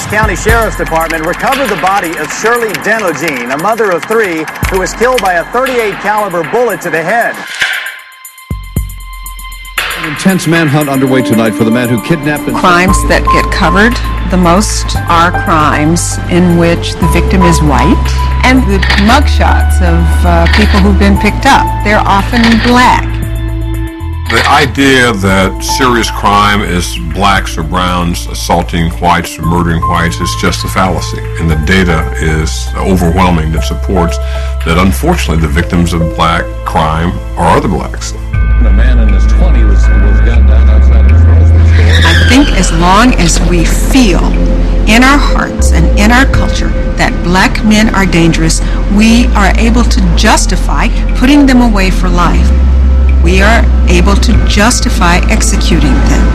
County Sheriff's Department recovered the body of Shirley Denogene, a mother of 3 who was killed by a .38 caliber bullet to the head. An intense manhunt underway tonight for the man who kidnapped and... Crimes that get covered the most are crimes in which the victim is white, and the mugshots of people who've been picked up, they're often black. The idea that serious crime is blacks or browns assaulting whites or murdering whites is just a fallacy, and the data is overwhelming that supports that unfortunately the victims of black crime are other blacks. A man in his 20s was gunned down outside of a grocery store. I think as long as we feel in our hearts and in our culture that black men are dangerous, we are able to justify putting them away for life. We are able to justify executing them.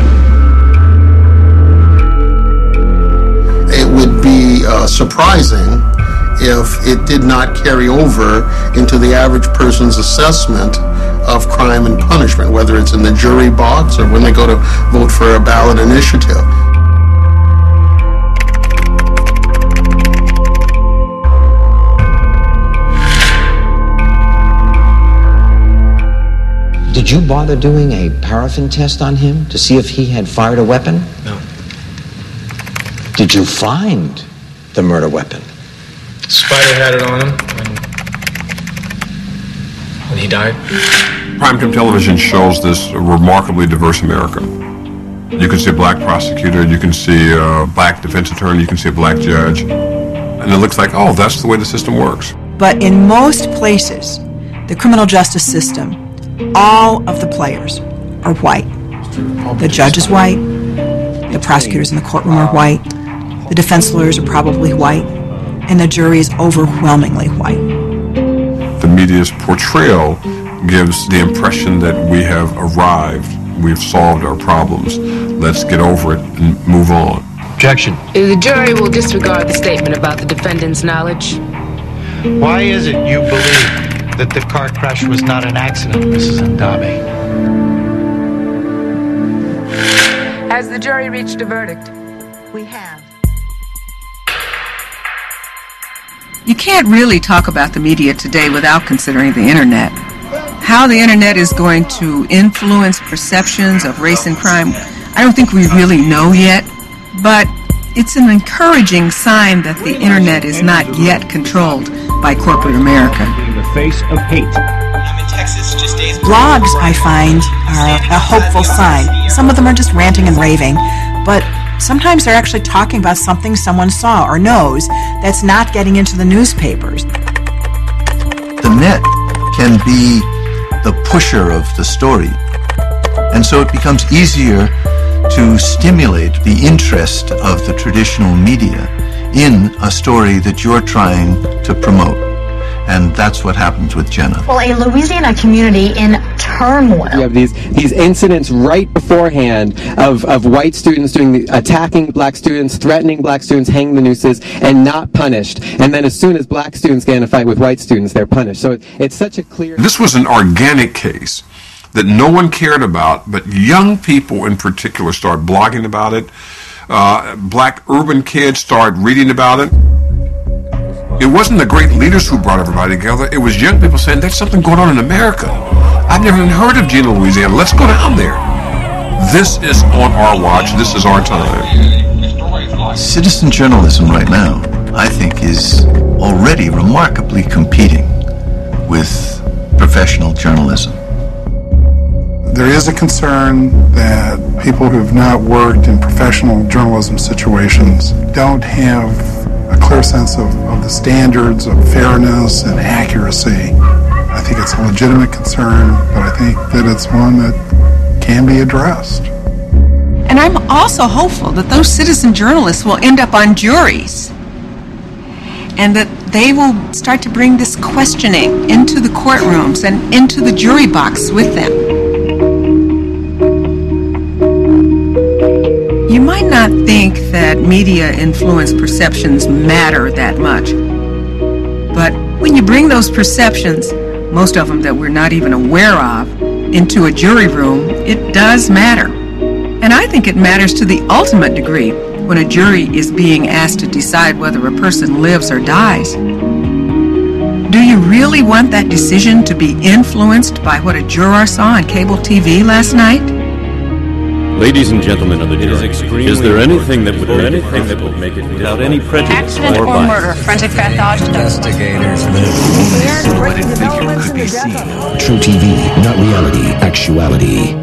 It would be surprising if it did not carry over into the average person's assessment of crime and punishment, whether it's in the jury box or when they go to vote for a ballot initiative. Did you bother doing a paraffin test on him to see if he had fired a weapon? No. Did you find the murder weapon? Spider had it on him when he died. Primetime television shows this remarkably diverse America. You can see a black prosecutor, you can see a black defense attorney, you can see a black judge, and it looks like, oh, that's the way the system works. But in most places, the criminal justice system, all of the players are white. The judge is white, the prosecutors in the courtroom are white, the defense lawyers are probably white, and the jury is overwhelmingly white. The media's portrayal gives the impression that we have arrived, we've solved our problems, let's get over it and move on. Objection. The jury will disregard the statement about the defendant's knowledge. Why is it you believe that the car crash was not an accident, Mrs. Ndabe? Has the jury reached a verdict? We have. You can't really talk about the media today without considering the internet. How the internet is going to influence perceptions of race and crime, I don't think we really know yet, but it's an encouraging sign that the internet is not yet controlled by corporate America. The face of hate. I'm in Texas just days. Blogs, I find, are a hopeful sign. Some of them are just ranting and raving, but sometimes they're actually talking about something someone saw or knows that's not getting into the newspapers. The net can be the pusher of the story, and so it becomes easier to stimulate the interest of the traditional media in a story that you're trying to promote. And that's what happens with Jenna. Well, a Louisiana community in turmoil. You have these incidents right beforehand of white students attacking black students, threatening black students, hanging the nooses, and not punished. And then as soon as black students get in a fight with white students, they're punished. So it's such a clear... This was an organic case that no one cared about, but young people in particular started blogging about it. Black urban kids started reading about it. It wasn't the great leaders who brought everybody together. It was young people saying, there's something going on in America. I've never even heard of Gina, Louisiana. Let's go down there. This is on our watch. This is our time. Citizen journalism right now, I think, is already remarkably competing with professional journalism. There is a concern that people who have not worked in professional journalism situations don't have a clear sense of the standards of fairness and accuracy. I think it's a legitimate concern, but I think that it's one that can be addressed. And I'm also hopeful that those citizen journalists will end up on juries and that they will start to bring this questioning into the courtrooms and into the jury box with them. You might not think that media influence perceptions matter that much, but when you bring those perceptions, most of them that we're not even aware of, into a jury room, it does matter. And I think it matters to the ultimate degree. when a jury is being asked to decide whether a person lives or dies? Do you really want that decision to be influenced by what a juror saw on cable TV last night? Ladies and gentlemen of the jury, is there anything that would make it without any prejudice accident or murder? Forensic pathologist. Investigators moved. What it figure could be seen. True TV, not reality, actuality.